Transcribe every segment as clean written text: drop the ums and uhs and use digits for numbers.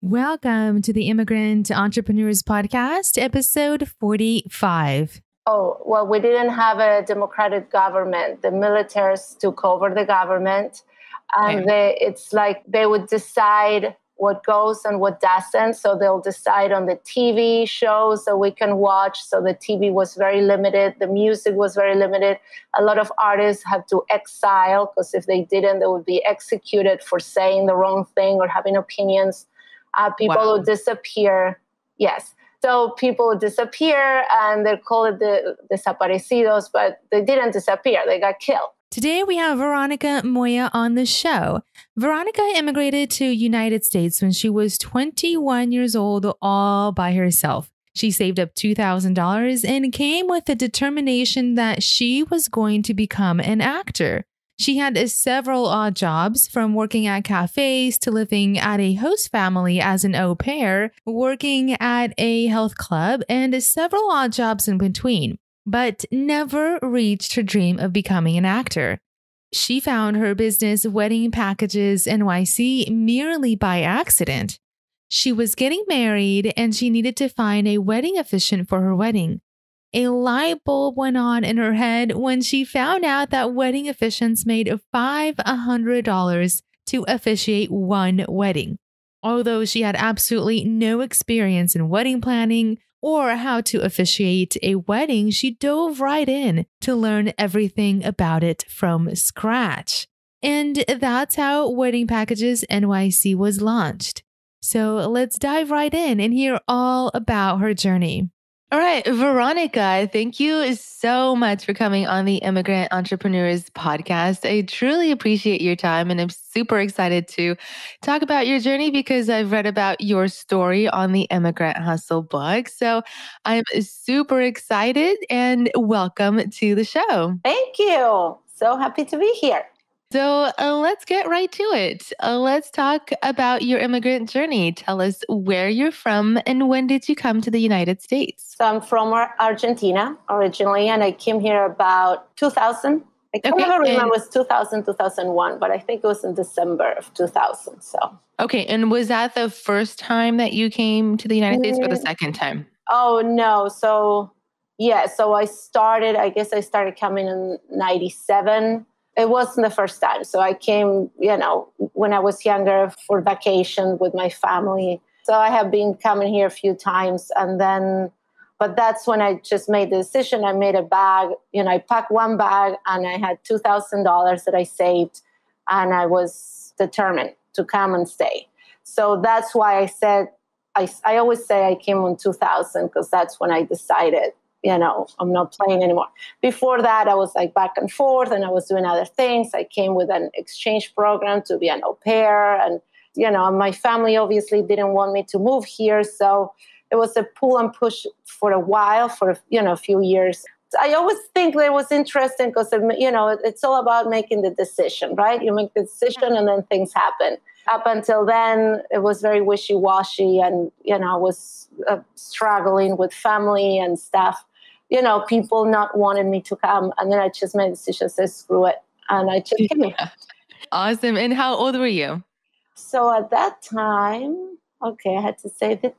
Welcome to the Immigrant Entrepreneurs Podcast, episode 45. Oh, well, we didn't have a democratic government. The militaries took over the government. And it's like they would decide what goes and what doesn't. So they'll decide on the TV shows that we can watch. So the TV was very limited. The music was very limited. A lot of artists had to exile because if they didn't, they would be executed for saying the wrong thing or having opinions. People would disappear. Yes. So people would disappear and they call it the desaparecidos, but they didn't disappear. They got killed. Today we have Veronica Moya on the show. Veronica immigrated to United States when she was 21 years old all by herself. She saved up $2,000 and came with the determination that she was going to become an actor. She had several odd jobs, from working at cafes to living at a host family as an au pair, working at a health club, and several odd jobs in between, but never reached her dream of becoming an actor. She found her business Wedding Packages NYC merely by accident. She was getting married and she needed to find a wedding officiant for her wedding. A light bulb went on in her head when she found out that wedding officiants made $500 to officiate one wedding. Although she had absolutely no experience in wedding planning or how to officiate a wedding, she dove right in to learn everything about it from scratch. And that's how Wedding Packages NYC was launched. So let's dive right in and hear all about her journey. All right, Veronica, thank you so much for coming on the Immigrant Entrepreneurs Podcast. I truly appreciate your time and I'm super excited to talk about your journey because I've read about your story on the Immigrant Hustle book. So I'm super excited and welcome to the show. Thank you. So happy to be here. So let's get right to it. Let's talk about your immigrant journey. Tell us where you're from and when did you come to the United States? So I'm from Argentina originally, and I came here about 2000. I can't remember if it was 2000, 2001, but I think it was in December of 2000. So. Okay. And was that the first time that you came to the United States or the second time? Oh, no. So, yeah. So I started coming in 97. It wasn't the first time. So I came, when I was younger for vacation with my family. So I have been coming here a few times. But that's when I just made the decision. I made a bag, I packed one bag and I had $2,000 that I saved. And I was determined to come and stay. So that's why I said, I always say I came in 2000 because that's when I decided, I'm not playing anymore. Before that, I was like back and forth and I was doing other things. I came with an exchange program to be an au pair. And, my family obviously didn't want me to move here. So it was a pull and push for a while, for, a few years. I always think that it was interesting because, it's all about making the decision, right? You make the decision and then things happen. Up until then, it was very wishy-washy and, I was struggling with family and stuff. People not wanting me to come. And then I just made a decision, said, screw it. And I just came. Awesome. And how old were you? So at that time, I had to say the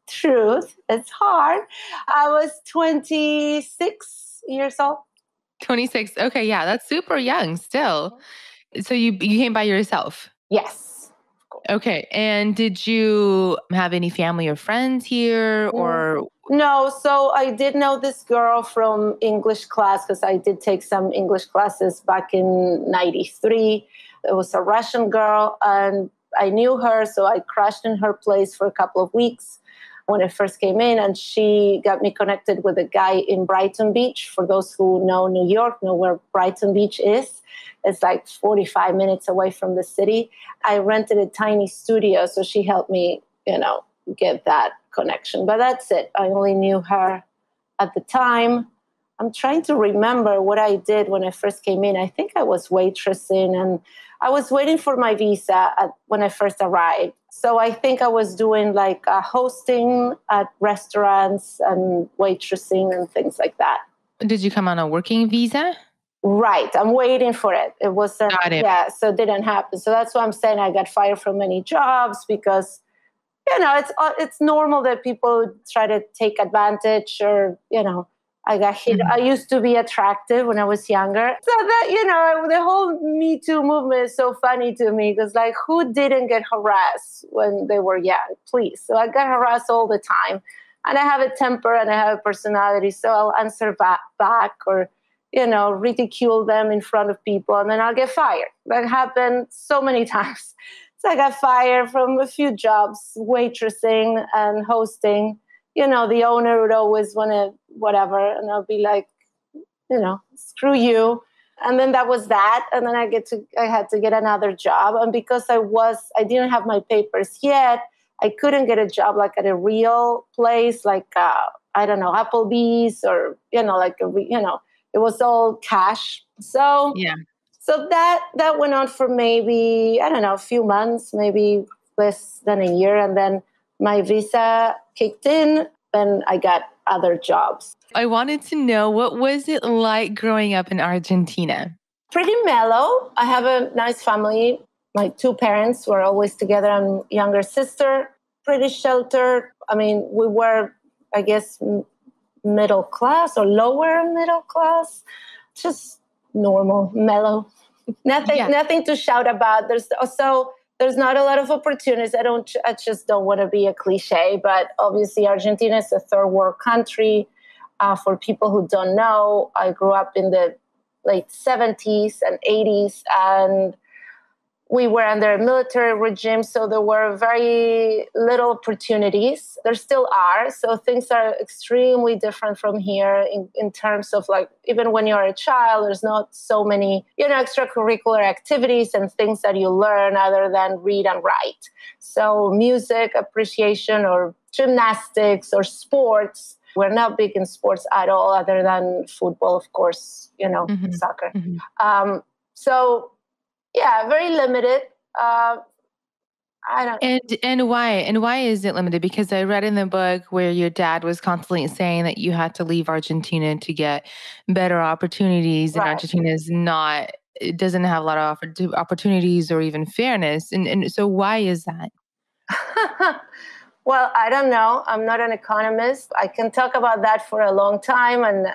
truth. It's hard. I was 26 years old. 26. Okay. Yeah. That's super young still. So you came by yourself? Yes. Okay. And did you have any family or friends here or? No. So I did know this girl from English class because I did take some English classes back in 93. It was a Russian girl and I knew her. So I crashed in her place for a couple of weeks when I first came in, and she got me connected with a guy in Brighton Beach. For those who know New York, know where Brighton Beach is. It's like 45 minutes away from the city. I rented a tiny studio, so she helped me, get that connection. But that's it. I only knew her at the time. I'm trying to remember what I did when I first came in. I think I was waitressing, and I was waiting for my visa when I first arrived. So I think I was doing like hosting at restaurants and waitressing and things like that. Did you come on a working visa? Right. I'm waiting for it. It wasn't, Got it. Yeah, so it didn't happen. So that's why I'm saying I got fired from many jobs because, it's normal that people try to take advantage, or I got hit. I used to be attractive when I was younger. So that, the whole Me Too movement is so funny to me, because like, who didn't get harassed when they were young? Please. So I got harassed all the time, and I have a temper and I have a personality. So I'll answer back or, ridicule them in front of people, and then I'll get fired. That happened so many times. So I got fired from a few jobs, waitressing and hosting. The owner would always want to whatever, and I'll be like, screw you. And then that was that. And then I had to get another job. And because I didn't have my papers yet, I couldn't get a job like at a real place, like, I don't know, Applebee's, or, it was all cash. So, yeah. So that went on for maybe, I don't know, a few months, maybe less than a year. And then my visa kicked in, and I got other jobs. I wanted to know, what was it like growing up in Argentina? Pretty mellow. I have a nice family. My two parents were always together, and younger sister, pretty sheltered. I mean, we were, I guess, middle class or lower middle class, just normal, mellow. Nothing to shout about. There's not a lot of opportunities. I just don't want to be a cliche, but obviously Argentina is a third world country. For people who don't know, I grew up in the late 70s and 80s, and we were under a military regime, so there were very little opportunities. There still are. So things are extremely different from here in terms of, like, even when you're a child, there's not so many, extracurricular activities and things that you learn other than read and write. So music appreciation or gymnastics or sports. We're not big in sports at all, other than football, of course, soccer. Mm-hmm. Yeah, very limited. I don't. And why is it limited? Because I read in the book where your dad was constantly saying that you had to leave Argentina to get better opportunities, and right. Argentina it doesn't have a lot of opportunities or even fairness. And so why is that? Well, I don't know. I'm not an economist. I can talk about that for a long time. And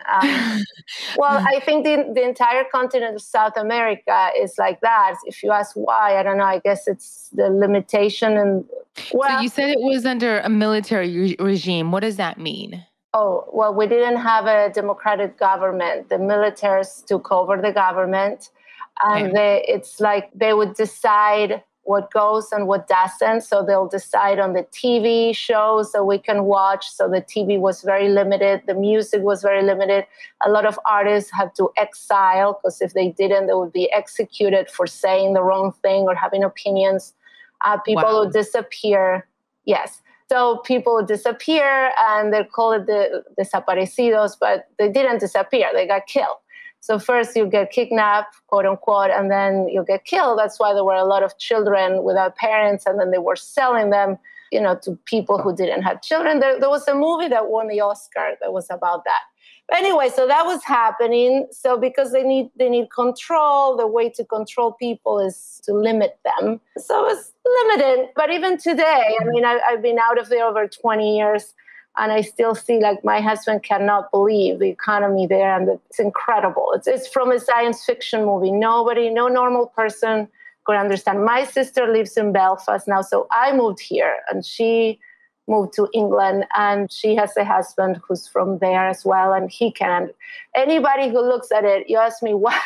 well, I think the entire continent of South America is like that. If you ask why, I don't know. I guess it's the limitation. And so you said it was under a military regime. What does that mean? Oh, well, we didn't have a democratic government. The militaries took over the government, and it's like they would decide what goes and what doesn't. So they'll decide on the TV shows that we can watch. So the TV was very limited. The music was very limited. A lot of artists had to exile, because if they didn't, they would be executed for saying the wrong thing or having opinions. People would disappear. Yes. So people would disappear, and they call it the desaparecidos, but they didn't disappear. They got killed. So first you get kidnapped, quote unquote, and then you get killed. That's why there were a lot of children without parents, and then they were selling them, to people who didn't have children. There was a movie that won the Oscar that was about that. But anyway, so that was happening. So because they need control, the way to control people is to limit them. So it's limited. But even today, I mean, I've been out of there over 20 years. And I still see, like, my husband cannot believe the economy there, and it's incredible. It's from a science fiction movie. No normal person could understand. My sister lives in Belfast now, so I moved here, and she moved to England, and she has a husband who's from there as well, and he can. Anybody who looks at it, you ask me why,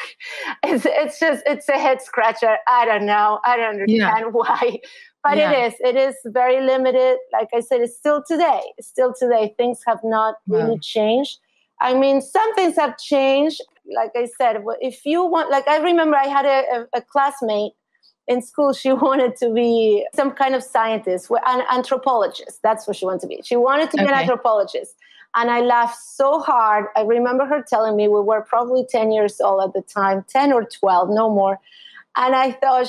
it's a head scratcher. I don't know. I don't understand why. But it is very limited. Like I said, it's still today. Things have not really changed. I mean, some things have changed. Like I said, if you want, like, I remember I had a classmate in school. She wanted to be some kind of scientist, an anthropologist. That's what she wanted to be. She wanted to be an anthropologist. And I laughed so hard. I remember her telling me, we were probably 10 years old at the time, 10 or 12, no more. And I thought,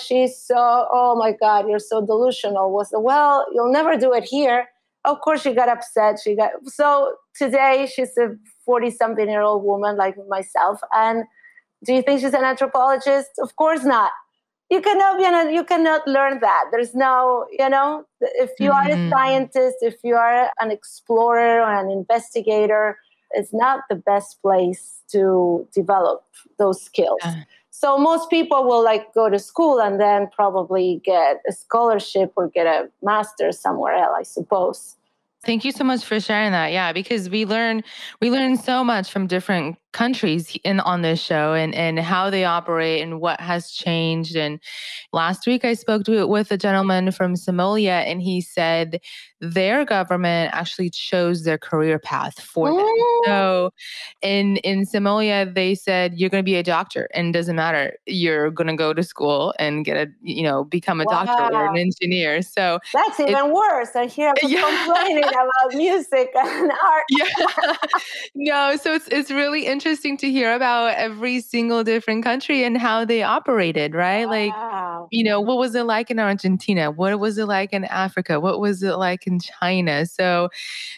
oh my God, you're so delusional. Well, you'll never do it here. Of course, she got upset. So today she's a 40-something-year-old woman like myself. And do you think she's an anthropologist? Of course not. you cannot learn that. There's no, if you are a scientist, if you are an explorer or an investigator, it's not the best place to develop those skills. So most people will go to school and then probably get a scholarship or get a master's somewhere else, I suppose. Thank you so much for sharing that. Yeah, because we learn so much from different countries on this show and how they operate and what has changed. And last week I spoke with a gentleman from Somalia, and he said their government actually chose their career path for them. So in Somalia, they said you're going to be a doctor, and it doesn't matter. You're going to go to school and get become a doctor or an engineer. So that's even worse. I hear people complaining about music and art. No, so it's really interesting to hear about every single different country and how they operated, right? Wow. What was it like in Argentina? What was it like in Africa? What was it like in China? So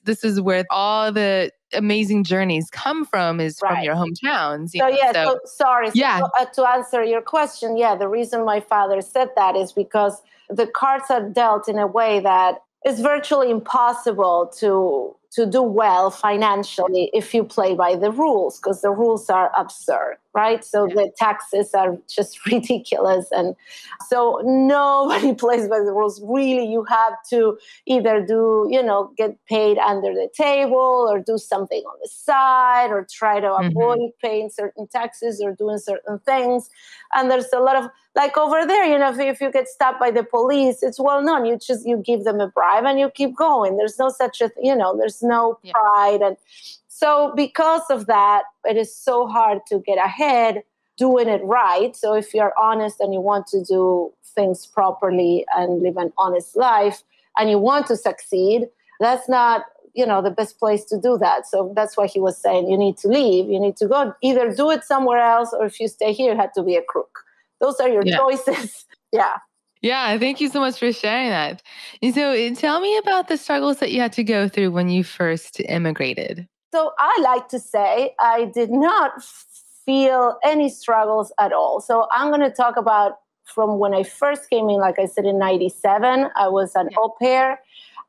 this is where all the amazing journeys come from, is from your hometowns. To answer your question, the reason my father said that is because the cards are dealt in a way that it's virtually impossible to do well financially if you play by the rules, because the rules are absurd, right? So the taxes are just ridiculous. And so nobody plays by the rules. Really, you have to either get paid under the table or do something on the side or try to avoid paying certain taxes or doing certain things. And there's a lot of, over there, if you get stopped by the police, it's well known. You give them a bribe and you keep going. There's no such a, there's no pride. And so because of that, it is so hard to get ahead doing it right. So if you're honest and you want to do things properly and live an honest life and you want to succeed, that's not, the best place to do that. So that's why he was saying you need to leave. You need to go either do it somewhere else, or if you stay here, you have to be a crook. Those are your choices. Yeah, thank you so much for sharing that. And so tell me about the struggles that you had to go through when you first immigrated. So I like to say I did not feel any struggles at all. So I'm going to talk about from when I first came in, like I said, in 97, I was an au pair.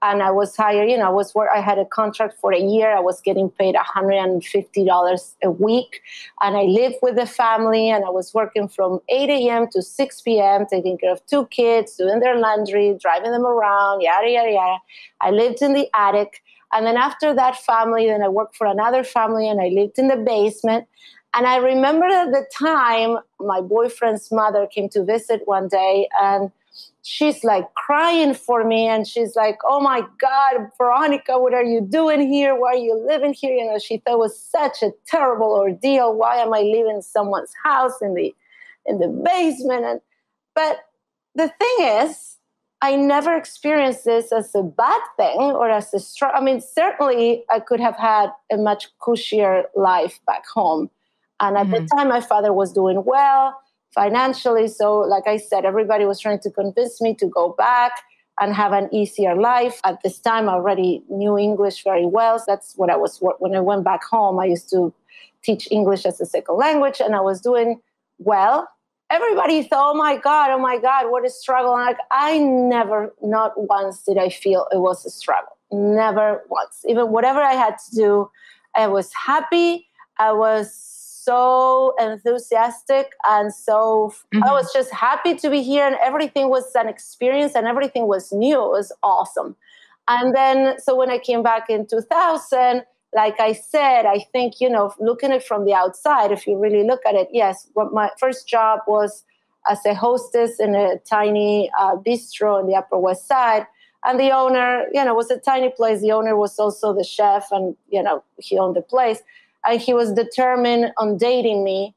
And I was hired, I had a contract for a year. I was getting paid $150 a week. And I lived with the family, and I was working from 8 a.m. to 6 p.m., taking care of 2 kids, doing their laundry, driving them around, yada, yada, yada. I lived in the attic. And then after that family, then I worked for another family, and I lived in the basement. And I remember at the time, my boyfriend's mother came to visit one day, and she's crying for me. And she's like, oh my God, Veronica, what are you doing here? Why are you living here? She thought it was such a terrible ordeal. Why am I living in someone's house in the basement? But the thing is, I never experienced this as a bad thing or as a struggle. I mean, certainly I could have had a much cushier life back home. And at the time, my father was doing well financially. So like I said, everybody was trying to convince me to go back and have an easier life. At this time, I already knew English very well. So that's what I was, when I went back home, I used to teach English as a second language, and I was doing well. Everybody thought, oh my God, what a struggle. And I never, not once did I feel it was a struggle. Never once. Even whatever I had to do, I was happy. I was so enthusiastic, and so I was just happy to be here, and everything was an experience and everything was new. It was awesome. And then, so when I came back in 2000, like I said, I think, looking at it from the outside, if you really look at it, yes, what my first job was as a hostess in a tiny bistro in the Upper West Side. And the owner, was a tiny place. The owner was also the chef, and, he owned the place. And he was determined on dating me.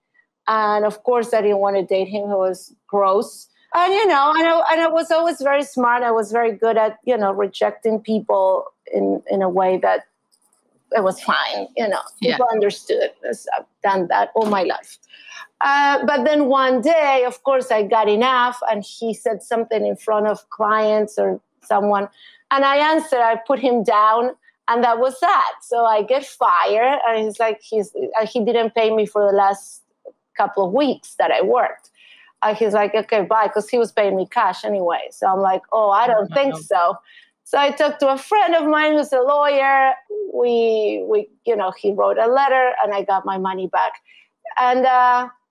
And of course, I didn't want to date him. He was gross. And, and I was always very smart. I was very good at, rejecting people in a way that it was fine. People understood. I've done that all my life. But then one day, of course, I got enough. And he said something in front of clients or someone. And I answered, I put him down. And that was that. So I get fired, and he's like, he didn't pay me for the last couple of weeks that I worked. He's like, okay, bye, because he was paying me cash anyway. So I'm like, oh, I don't think so. So I talked to a friend of mine who's a lawyer. We he wrote a letter and I got my money back. And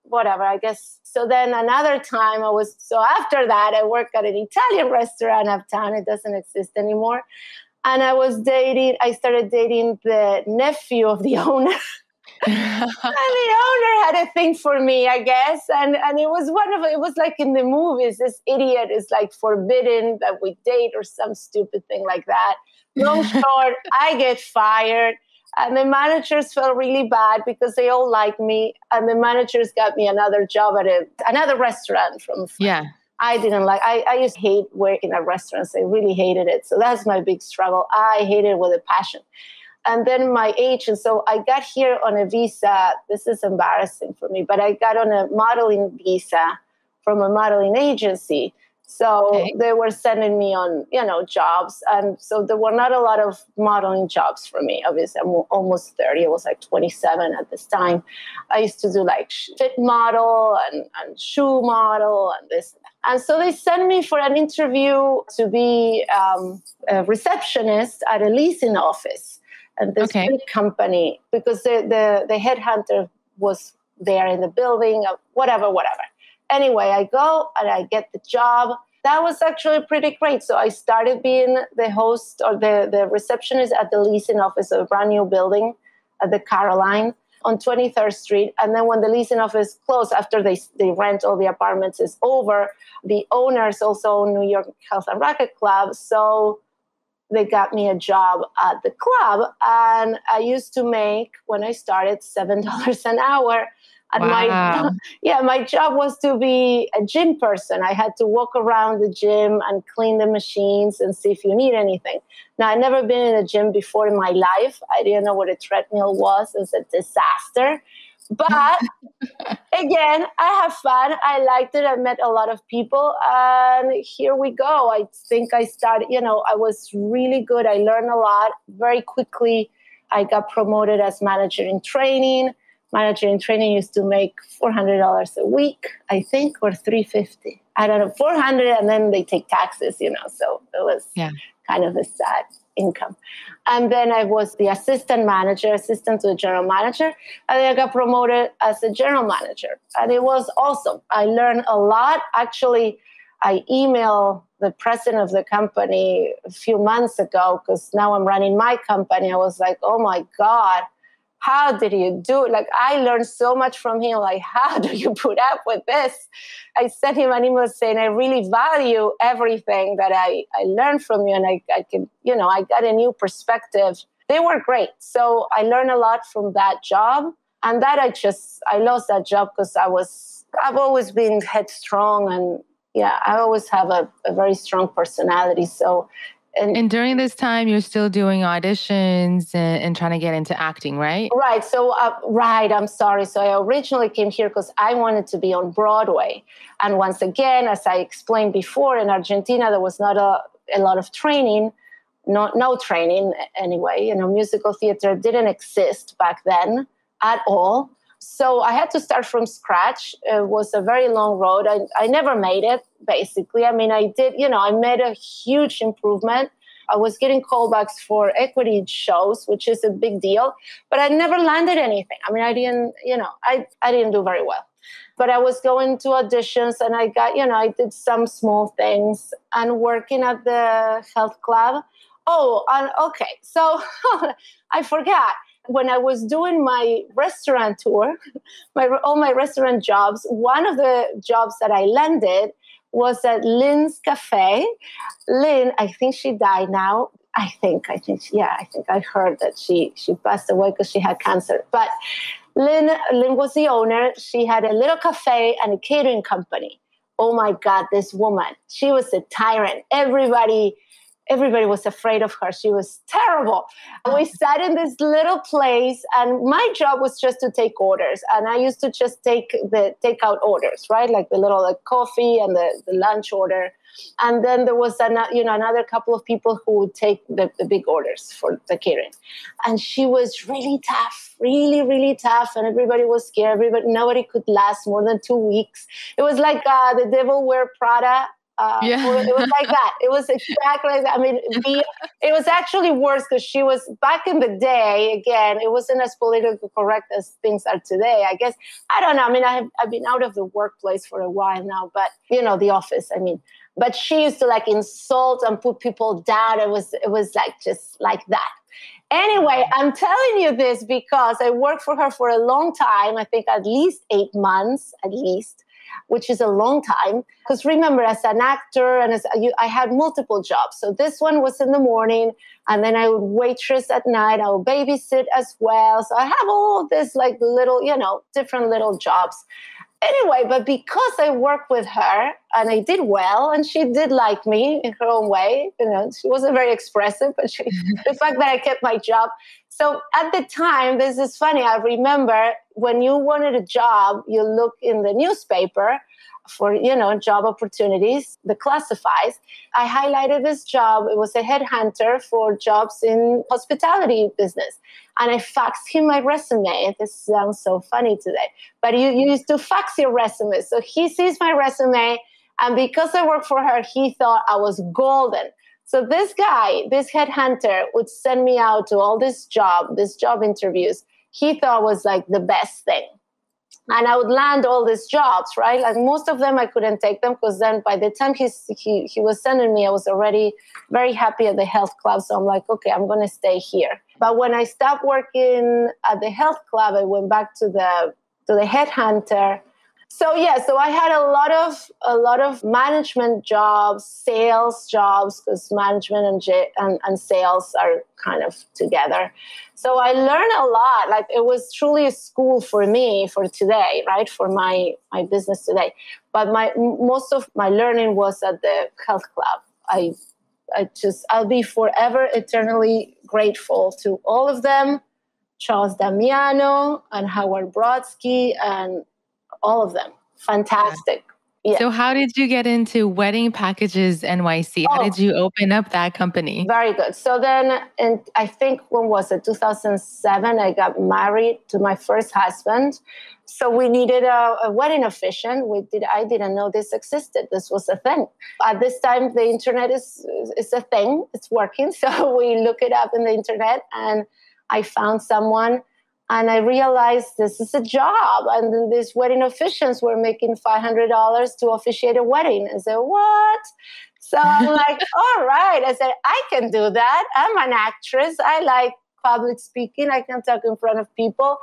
whatever, I guess. So then another time after that, I worked at an Italian restaurant uptown. It doesn't exist anymore. And I started dating the nephew of the owner. And the owner had a thing for me, I guess. And it was like in the movies, this idiot is like forbidden that we date or some stupid thing like that. Long short, I get fired. And the managers felt really bad because they all like me. And the managers got me another job at another restaurant from. Yeah. I didn't like, I used to hate working at restaurants. I really hated it. So that's my big struggle. I hated it with a passion. And then my agent, so I got here on a visa. This is embarrassing for me, but I got on a modeling visa from a modeling agency. So they were sending me on, jobs. And so there were not a lot of modeling jobs for me. Obviously, I'm almost 30. I was like 27 at this time. I used to do like fit model and shoe model and this and that. And so they sent me for an interview to be a receptionist at a leasing office. And this big company, because the headhunter was there in the building, whatever. Anyway, I go and I get the job. That was actually pretty great. So I started being the host or the receptionist at the leasing office of a brand new building at the Caroline on 23rd Street. And then when the leasing office closed, after they rent all the apartments is over, the owners also own New York Health and Racquet Club. So they got me a job at the club. And I used to make, when I started, $7 an hour. And my job was to be a gym person. I had to walk around the gym and clean the machines and see if you need anything. Now, I'd never been in a gym before in my life. I didn't know what a treadmill was. It was a disaster. But again, I have fun. I liked it. I met a lot of people. And here we go. I think I started, I was really good. I learned a lot very quickly. I got promoted as manager in training. Manager in training used to make $400 a week, I think, or $350. I don't know, $400, and then they take taxes, so it was kind of a sad income. And then I was the assistant to the general manager, and then I got promoted as a general manager, and it was awesome. I learned a lot. Actually, I emailed the president of the company a few months ago because now I'm running my company. I was like, oh my God. How did you do it? Like, I learned so much from him. Like, how do you put up with this? I sent him an email saying, I really value everything that I learned from you. And I can, I got a new perspective. They were great. So I learned a lot from that job. And that I lost that job because I've always been headstrong. And I always have a very strong personality. So, and during this time, you're still doing auditions and trying to get into acting, right? Right. So, I'm sorry. So I originally came here because I wanted to be on Broadway. And once again, as I explained before, in Argentina, there was not a lot of training, no training anyway. Musical theater didn't exist back then at all. So I had to start from scratch. It was a very long road. I never made it, basically. I mean, I did, I made a huge improvement. I was getting callbacks for equity shows, which is a big deal, but I never landed anything. I mean, I didn't do very well. But I was going to auditions and I got, I did some small things and working at the health club. Oh, and okay. So I forgot. When I was doing my restaurant tour, all my restaurant jobs, one of the jobs that I landed was at Lynn's Cafe. Lynn, I think she died now. I think I heard that she passed away because she had cancer. But Lynn was the owner. She had a little cafe and a catering company. Oh my God, this woman, she was a tyrant. Everybody everybody was afraid of her. She was terrible. We sat in this little place, and my job was just to take orders. And I used to just take the takeout orders, right? Like the little coffee and the lunch order. And then there was another couple of people who would take the big orders for the catering. And she was really tough, really, really tough. And everybody was scared. Nobody could last more than 2 weeks. It was like the Devil Wear Prada. It was like that. It was exactly like that. I mean, it was actually worse because she was back in the day. Again, it wasn't as politically correct as things are today. I guess, I don't know. I mean, I've been out of the workplace for a while now, but the office, I mean, but she used to like insult and put people down. It was like just like that. Anyway, I'm telling you this because I worked for her for a long time. I think at least 8 months, which is a long time. Because remember, as an actor and I had multiple jobs. So this one was in the morning, and then I would waitress at night. I would babysit as well. So I have all this like little, different little jobs. Anyway, but because I worked with her and I did well, and she did like me in her own way, she wasn't very expressive, but the fact that I kept my job. So at the time, this is funny. I remember when you wanted a job, you look in the newspaper for, job opportunities, the classifieds. I highlighted this job. It was a headhunter for jobs in hospitality business. And I faxed him my resume. This sounds so funny today, but you used to fax your resume. So he sees my resume, and because I worked for her, he thought I was golden. So this guy, this headhunter, would send me out to all these job interviews. He thought was like the best thing. And I would land all these jobs, right? Like most of them, I couldn't take them because then by the time he was sending me, I was already very happy at the health club. So I'm like, okay, I'm going to stay here. But when I stopped working at the health club, I went back to the headhunter. So I had a lot of management jobs, sales jobs, because management and sales are kind of together. So I learned a lot. Like it was truly a school for me for today, right? For my business today. But most of my learning was at the health club. I'll be forever eternally grateful to all of them, Charles Damiano and Howard Brodsky and all of them. Fantastic. Yeah. So how did you get into Wedding Packages NYC? How did you open up that company? Very good. So then, I think, when was it? 2007, I got married to my first husband. So we needed a wedding officiant. I didn't know this existed. This was a thing. At this time, the internet is a thing. It's working. So we look it up in the internet, and I found someone. And I realized this is a job. And these wedding officiants were making $500 to officiate a wedding. I said, what? So I'm like, all right. I said, I can do that. I'm an actress. I like public speaking. I can talk in front of people.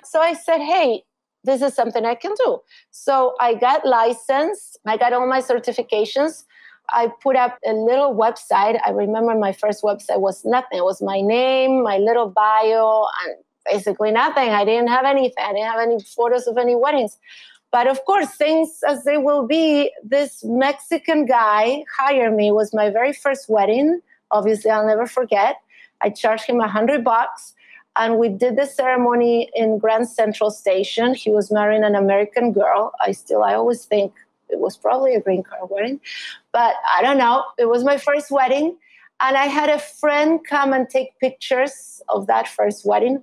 So I said, hey, this is something I can do. So I got licensed. I got all my certifications. I put up a little website. I remember my first website was nothing. It was my name, my little bio, and basically nothing. I didn't have anything. I didn't have any photos of any weddings. But of course, things as they will be, this Mexican guy hired me. It was my very first wedding. Obviously, I'll never forget. I charged him $100. And we did the ceremony in Grand Central Station. He was marrying an American girl. I always think it was probably a green card wedding. But I don't know. It was my first wedding. And I had a friend come and take pictures of that first wedding.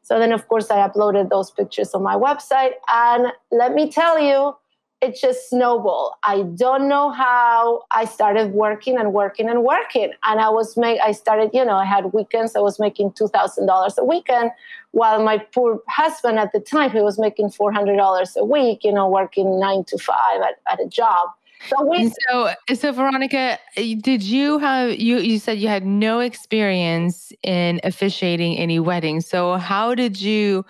So then, of course, I uploaded those pictures on my website. And let me tell you, it just snowballed. I don't know how. I started working and working and working. And I started, I had weekends. I was making $2,000 a weekend, while my poor husband at the time, he was making $400 a week, working 9 to 5 at a job. So Veronica, did you have, you said you had no experience in officiating any weddings. So how did you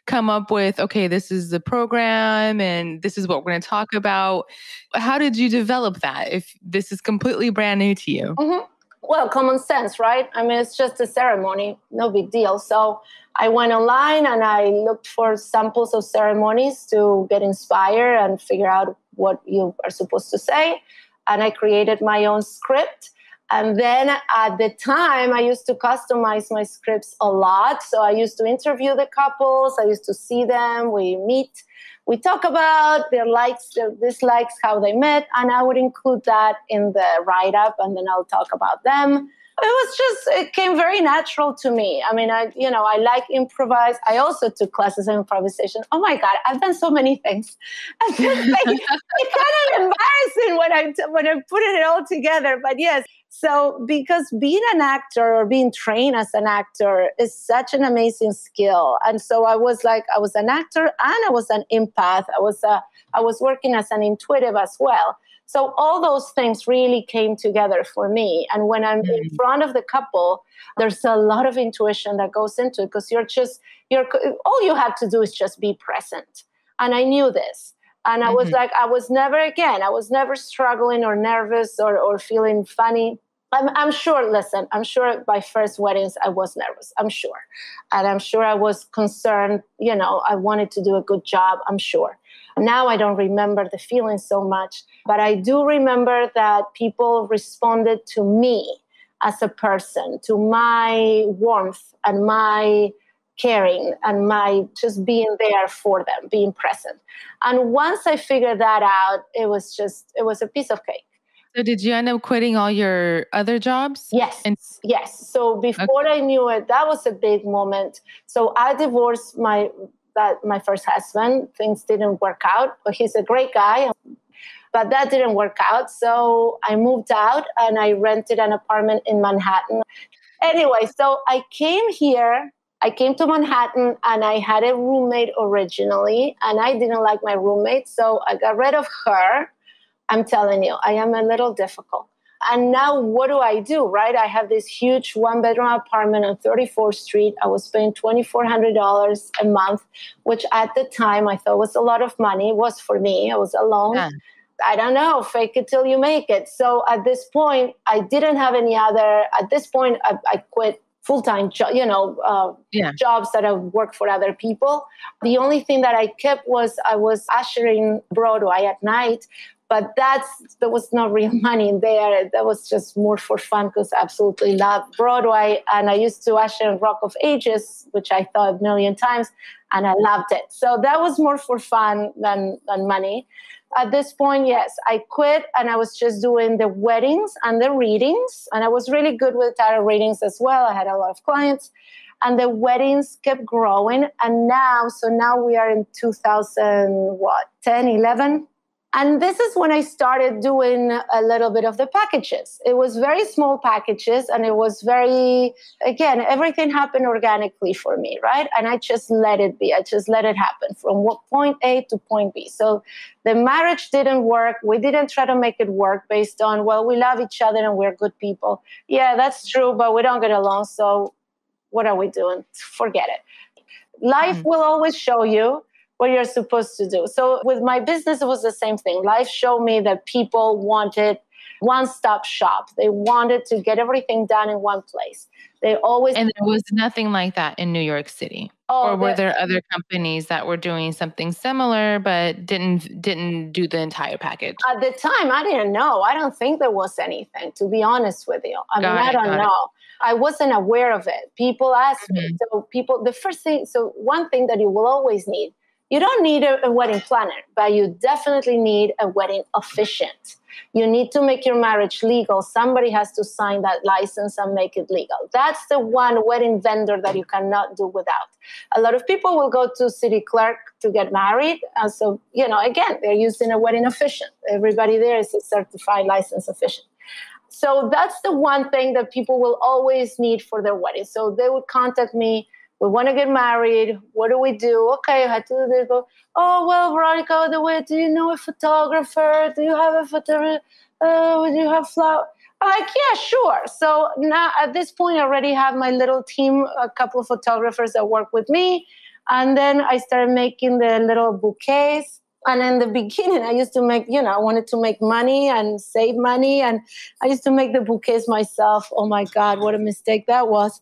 come up with, okay, this is the program and this is what we're going to talk about? How did you develop that if this is completely brand new to you? Mm-hmm. Well, common sense, right? I mean, it's just a ceremony, no big deal. So I went online and I looked for samples of ceremonies to get inspired and figure out what you are supposed to say. And I created my own script. And then at the time, I used to customize my scripts a lot. So I used to interview the couples. I used to see them. We meet. We talk about their likes, their dislikes, how they met. And I would include that in the write-up. And then I'll talk about them. It came very natural to me. I mean, I like improvise. I also took classes in improvisation. Oh my God, I've done so many things. It's kind of embarrassing when I put it all together. But yes, so because being an actor or being trained as an actor is such an amazing skill. And so I was an actor and I was an empath. I was working as an intuitive as well. So all those things really came together for me. And when I'm in front of the couple, there's a lot of intuition that goes into it because all you have to do is just be present. And I knew this. And I was never struggling or nervous or feeling funny. I'm sure by first weddings, I was nervous, I'm sure. And I'm sure I was concerned, I wanted to do a good job, I'm sure. Now I don't remember the feeling so much, but I do remember that people responded to me as a person, to my warmth and my caring and my just being there for them, being present. And once I figured that out, it was a piece of cake. So did you end up quitting all your other jobs? Yes. Yes. So before I knew it, that was a big moment. So I divorced my first husband. Things didn't work out, but he's a great guy. But that didn't work out. So I moved out and I rented an apartment in Manhattan. Anyway, so I came to Manhattan and I had a roommate originally and I didn't like my roommate. So I got rid of her. I'm telling you, I am a little difficult. And now what do I do, right? I have this huge 1-bedroom apartment on 34th Street. I was paying $2,400 a month, which at the time I thought was a lot of money. It was for me. I was alone. Yeah. I don't know, fake it till you make it. So at this point, I didn't have any other. At this point, I quit full-time jobs that I worked for other people. The only thing that I kept was I was ushering Broadway at night. But there was no real money in there. That was just more for fun because I absolutely loved Broadway. And I used to usher in Rock of Ages, which I thought a million times, and I loved it. So that was more for fun than money. At this point, yes, I quit and I was just doing the weddings and the readings. And I was really good with tarot readings as well. I had a lot of clients. And the weddings kept growing. And now we are in 2010, 11. And this is when I started doing a little bit of the packages. It was very small packages and it was everything happened organically for me, right? And I just let it be. I just let it happen from point A to point B. So the marriage didn't work. We didn't try to make it work based on, well, we love each other and we're good people. Yeah, that's true, but we don't get along. So what are we doing? Forget it. Life will always show you what you're supposed to do. So with my business, it was the same thing. Life showed me that people wanted one-stop shop. They wanted to get everything done in one place. And there was nothing like that in New York City. Or were there other companies that were doing something similar but didn't do the entire package? At the time, I didn't know. I don't think there was anything, to be honest with you. I don't know. I wasn't aware of it. People asked me. So one thing that you will always need, you don't need a wedding planner, but you definitely need a wedding officiant. You need to make your marriage legal. Somebody has to sign that license and make it legal. That's the one wedding vendor that you cannot do without. A lot of people will go to city clerk to get married. And so, again, they're using a wedding officiant. Everybody there is a certified licensed officiant. So that's the one thing that people will always need for their wedding. So they would contact me. We want to get married. What do we do? Okay, I had to do this. Oh, well, Veronica, do you know a photographer? Do you have a photographer? Do you have flowers? I'm like, yeah, sure. So now at this point, I already have my little team, a couple of photographers that work with me. And then I started making the little bouquets. And in the beginning, I used to make, I wanted to make money and save money. And I used to make the bouquets myself. Oh my God, what a mistake that was.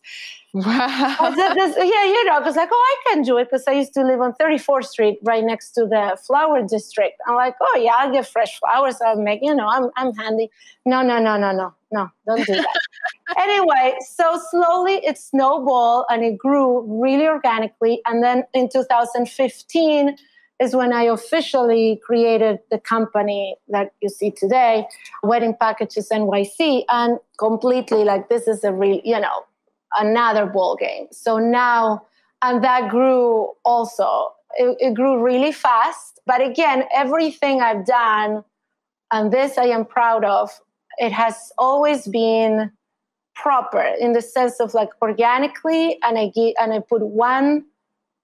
Wow. Because like, I can do it because I used to live on 34th Street right next to the flower district. I'm like, oh yeah, I'll get fresh flowers. I'll make, I'm handy. No, don't do that. Anyway, so slowly it snowballed and it grew really organically. And then in 2015 is when I officially created the company that you see today, Wedding Packages NYC, and completely like this is a real, another ball game. So now, and that grew also. It grew really fast. But again, everything I've done, and this I am proud of, it has always been proper in the sense of like organically, and I put one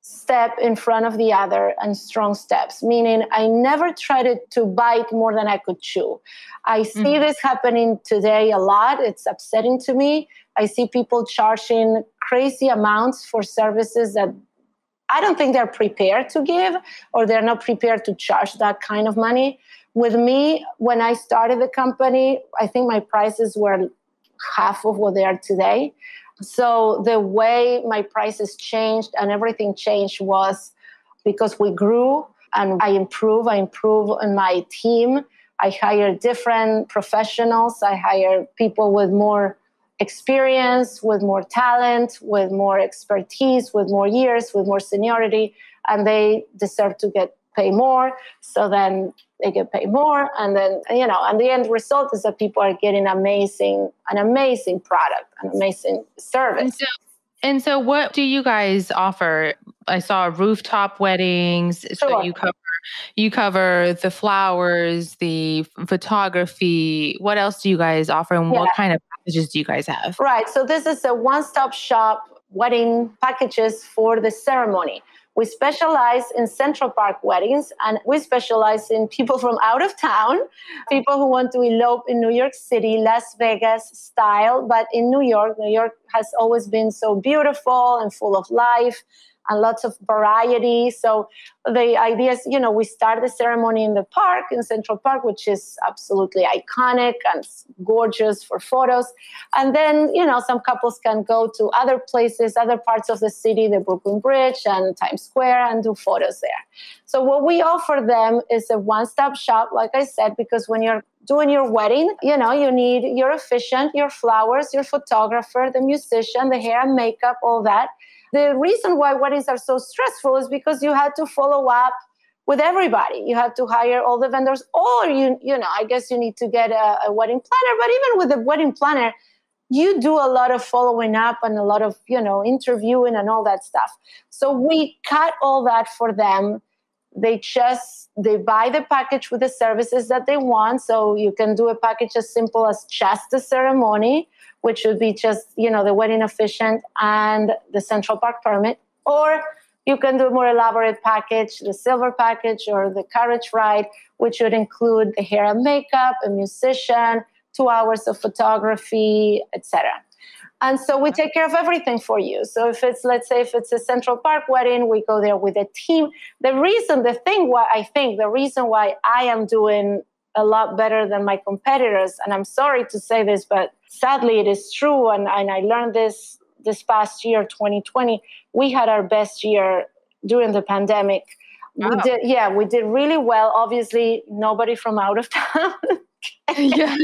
step in front of the other and strong steps, meaning I never tried to bite more than I could chew. I see this happening today a lot. It's upsetting to me. I see people charging crazy amounts for services that I don't think they're prepared to give, or they're not prepared to charge that kind of money. With me, when I started the company, I think my prices were half of what they are today. So the way my prices changed and everything changed was because we grew and I improved in my team. I hired different professionals. I hired people with more experience, with more talent, with more expertise, with more years, with more seniority, and they deserve to get paid more. So then they get paid more. And then, and the end result is that people are getting an amazing product, an amazing service. And so what do you guys offer? I saw rooftop weddings. Sure. So you cover the flowers, the photography. What else do you guys offer? And what kind of packages do you guys have? Right. So this is a one-stop shop wedding packages for the ceremony. We specialize in Central Park weddings, and we specialize in people from out of town, people who want to elope in New York City, Las Vegas style, but in New York has always been so beautiful and full of life and lots of variety. So the idea is, we start the ceremony in the park, in Central Park, which is absolutely iconic and gorgeous for photos. And then, some couples can go to other places, other parts of the city, the Brooklyn Bridge and Times Square, and do photos there. So what we offer them is a one-stop shop, like I said, because when you're doing your wedding, you need your officiant, your flowers, your photographer, the musician, the hair and makeup, all that. The reason why weddings are so stressful is because you had to follow up with everybody. You have to hire all the vendors, or I guess you need to get a wedding planner. But even with the wedding planner, you do a lot of following up and a lot of, interviewing and all that stuff. So we cut all that for them. They buy the package with the services that they want. So you can do a package as simple as just the ceremony, which would be just, the wedding officiant and the Central Park permit. Or you can do a more elaborate package, the silver package or the carriage ride, which would include the hair and makeup, a musician, 2 hours of photography, etc. And so we take care of everything for you. So if it's a Central Park wedding, we go there with a team. The reason why I am doing a lot better than my competitors, and I'm sorry to say this, but sadly it is true, and I learned this past year, 2020, we had our best year during the pandemic. Wow. We did really well. Obviously, nobody from out of town. Yeah.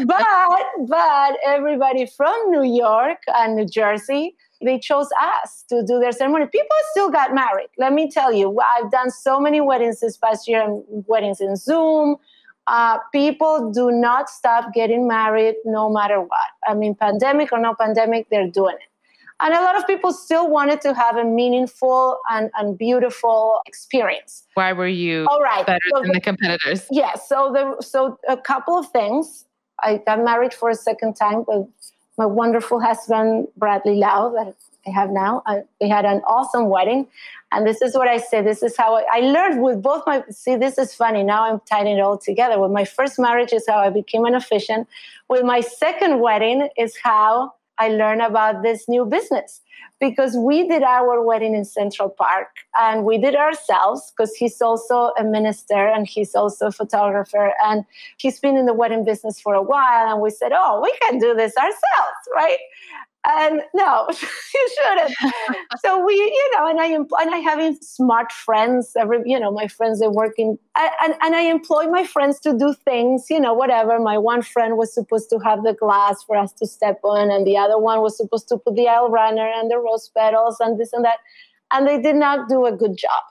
but everybody from New York and New Jersey, they chose us to do their ceremony. People still got married. Let me tell you, I've done so many weddings this past year, and weddings in Zoom. People do not stop getting married no matter what. I mean, pandemic or no pandemic, they're doing it. And a lot of people still wanted to have a meaningful and beautiful experience. Why were you better than the competitors? Yeah, so a couple of things. I got married for a second time with my wonderful husband, Bradley Lau, that I have now. We had an awesome wedding. And this is what I say. This is how I learned with both this is funny. Now I'm tying it all together. With my first marriage is how I became an officiant. With my second wedding is how I learned about this new business because we did our wedding in Central Park and we did it ourselves because he's also a minister and he's also a photographer and he's been in the wedding business for a while. And we said, oh, we can do this ourselves, right? And no, you shouldn't. So we, and I having smart friends. My friends are working, and I employ my friends to do things, whatever. My one friend was supposed to have the glass for us to step on, and the other one was supposed to put the aisle runner and the rose petals and this and that, and they did not do a good job.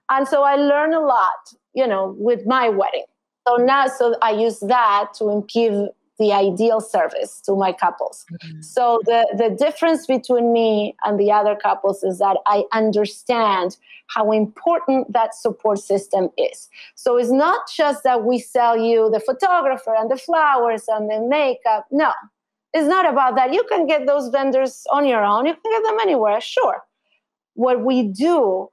And so I learned a lot, with my wedding. So I use that to give the ideal service to my couples. Mm-hmm. So the difference between me and the other couples is that I understand how important that support system is. So it's not just that we sell you the photographer and the flowers and the makeup. No, it's not about that. You can get those vendors on your own. You can get them anywhere, sure. What we do,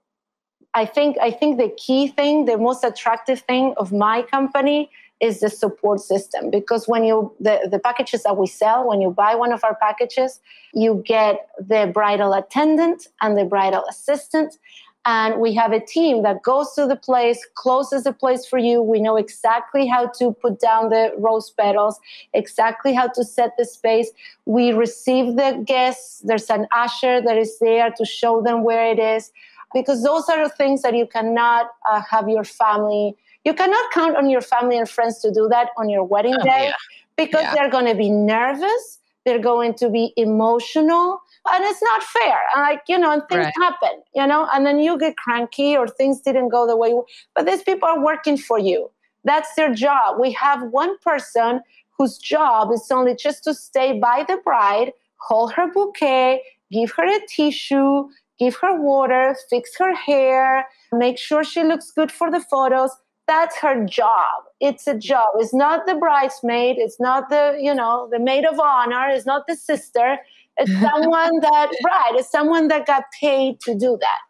I think the key thing, the most attractive thing of my company is the support system. Because when the packages that we sell, when you buy one of our packages, you get the bridal attendant and the bridal assistant. And we have a team that goes to the place, closes the place for you. We know exactly how to put down the rose petals, exactly how to set the space. We receive the guests. There's an usher that is there to show them where it is. Because those are the things that you cannot have your family. You cannot count on your family and friends to do that on your wedding day because they're going to be nervous. They're going to be emotional. And it's not fair. And things happen, and then you get cranky or things didn't go the way you. But these people are working for you. That's their job. We have one person whose job is only just to stay by the bride, hold her bouquet, give her a tissue, give her water, fix her hair, make sure she looks good for the photos. That's her job. It's a job. It's not the bridesmaid. It's not the maid of honor. It's not the sister. It's someone that got paid to do that.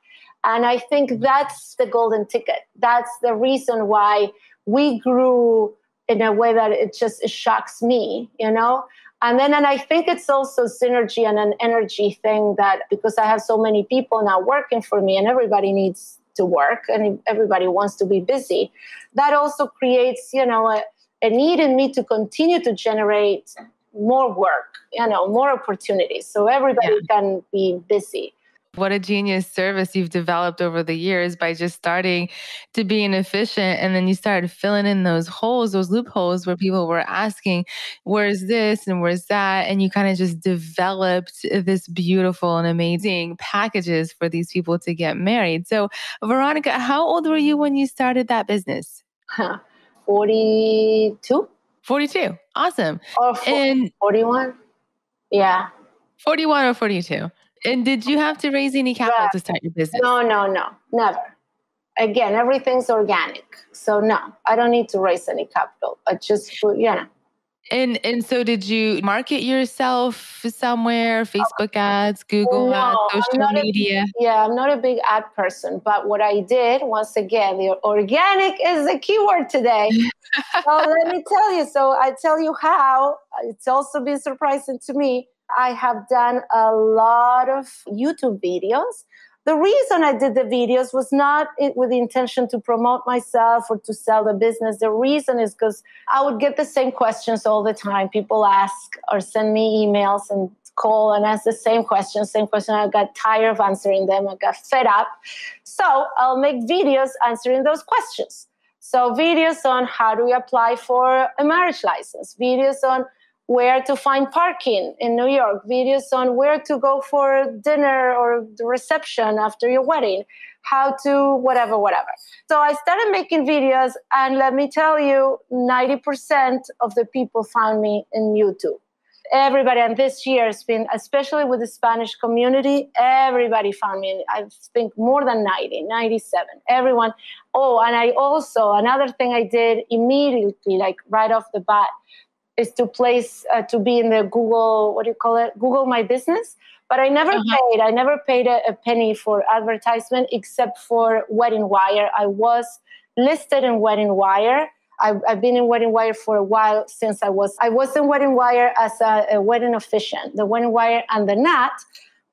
And I think that's the golden ticket. That's the reason why we grew in a way that it shocks me, And I think it's also synergy and an energy thing that because I have so many people now working for me and everybody needs to work and everybody wants to be busy, that also creates, a need in me to continue to generate more work, more opportunities so everybody can be busy. What a genius service you've developed over the years by just starting to be an officiant. And then you started filling in those holes, those loopholes where people were asking, where's this and where's that? And you kind of just developed this beautiful and amazing packages for these people to get married. So Veronica, how old were you when you started that business? 42. 42. Awesome. Or 41. Yeah. 41 or 42. And did you have to raise any capital to start your business? No, never. Again, everything's organic. So no, I don't need to raise any capital. I just, And so did you market yourself somewhere? Facebook ads, Google ads, social media? I'm not a big ad person. But what I did, once again, the organic is the keyword today. So let me tell you. So I tell you how. It's also been surprising to me. I have done a lot of YouTube videos. The reason I did the videos was not with the intention to promote myself or to sell the business. The reason is because I would get the same questions all the time. People ask or send me emails and call and ask the same question. I got tired of answering them. I got fed up. So I'll make videos answering those questions. So videos on how do we apply for a marriage license, videos on where to find parking in New York, videos on where to go for dinner or the reception after your wedding, how to whatever. So I started making videos, and let me tell you, 90% of the people found me in YouTube. Everybody, and this year has been, especially with the Spanish community, everybody found me. I think more than 90, 97, everyone. Oh, and I also, another thing I did immediately, like right off the bat, is to to be in the Google, Google My Business. But I never paid a penny for advertisement except for Wedding Wire. I was listed in Wedding Wire I've been in Wedding Wire for a while since I was in Wedding Wire as a wedding officiant, the Wedding Wire and the Nat.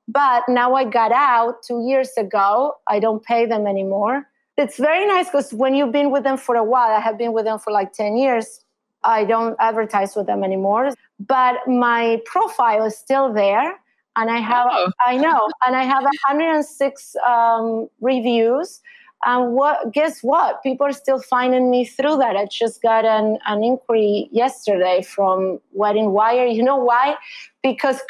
But now I got out 2 years ago. I don't pay them anymore. It's very nice because when you've been with them for a while, I have been with them for like 10 years. I don't advertise with them anymore. But my profile is still there. And I have, I know, and I have 106 reviews. And guess what? People are still finding me through that. I just got an inquiry yesterday from Wedding Wire. You know why? Because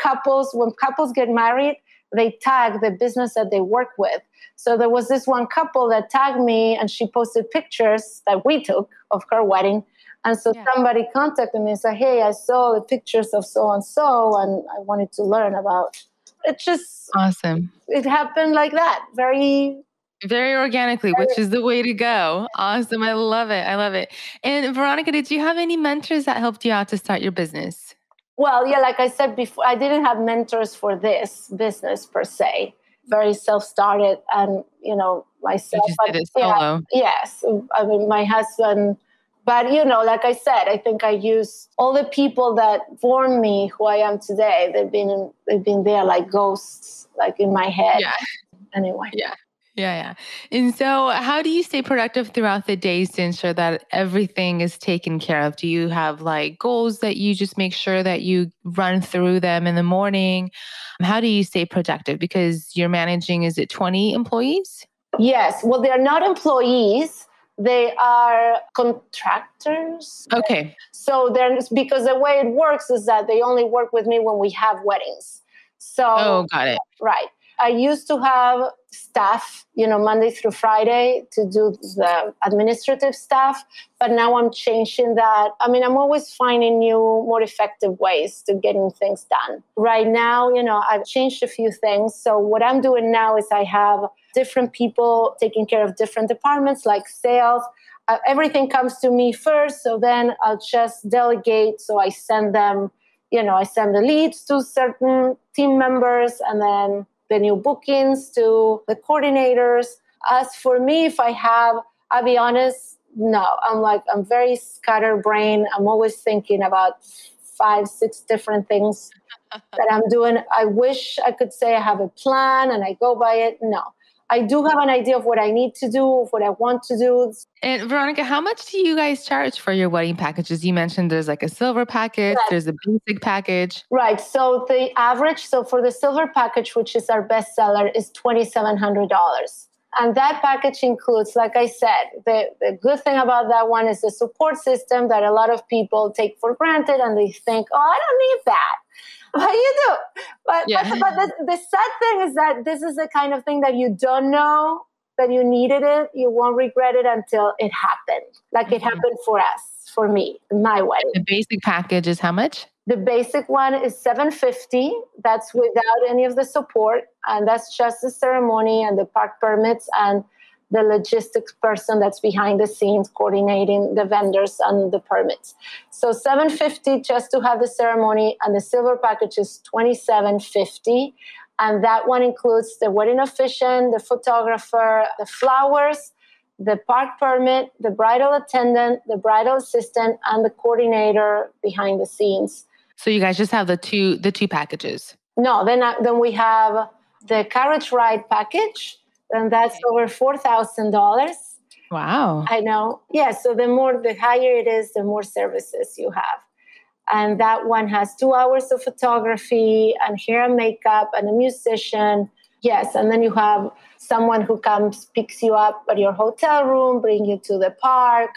when couples get married, they tag the business that they work with. So there was this one couple that tagged me, and she posted pictures that we took of her wedding. And so somebody contacted me and said, hey, I saw the pictures of so-and-so, and I wanted to learn about. It's just awesome. It happened like that. Very organically, which is the way to go. Awesome. I love it. And Veronica, did you have any mentors that helped you out to start your business? Well, yeah, like I said before, I didn't have mentors for this business per se. Very self-started, and, myself. You just did it solo. Yes. I mean, my husband, but, like I said, I think I used all the people that formed me who I am today. They've been there like ghosts, like in my head. Yeah. Anyway. Yeah. And so how do you stay productive throughout the days to ensure that everything is taken care of? Do you have like goals that you just make sure that you run through them in the morning? How do you stay productive? Because you're managing, is it 20 employees? Yes. Well, they're not employees. They are contractors. Okay. So because the way it works is that they only work with me when we have weddings. So, got it. Right. I used to have staff, Monday through Friday to do the administrative stuff, but now I'm changing that. I mean, I'm always finding new, more effective ways to getting things done. Right now, I've changed a few things. So what I'm doing now is I have different people taking care of different departments like sales. Everything comes to me first, so then I'll just delegate. So I send them, I send the leads to certain team members, and then the new bookings to the coordinators. As for me, I'll be honest, no, I'm very scatterbrained. I'm always thinking about 5-6 different things that I'm doing. I wish I could say I have a plan and I go by it. No, I do have an idea of what I need to do, what I want to do. And Veronica, how much do you guys charge for your wedding packages? You mentioned there's like a silver package, there's a basic package. Right. So the average, for the silver package, which is our best seller, is $2,700. And that package includes, like I said, the good thing about that one is the support system that a lot of people take for granted, and they think, oh, I don't need that. But you do. But the sad thing is that this is the kind of thing that you don't know that you needed it. You won't regret it until it happened. Like it happened for me, my wedding. The basic package is how much? The basic one is $750. That's without any of the support. And that's just the ceremony and the park permits and the logistics person that's behind the scenes coordinating the vendors and the permits. So $750 just to have the ceremony, and the silver package is $2,750. And that one includes the wedding officiant, the photographer, the flowers, the park permit, the bridal attendant, the bridal assistant, and the coordinator behind the scenes. So you guys just have the two packages? No, then we have the carriage ride package, and that's over $4,000. Wow. I know. Yeah. So the higher it is, the more services you have. And that one has 2 hours of photography and hair and makeup and a musician. Yes. And then you have someone who comes, picks you up at your hotel room, bring you to the park.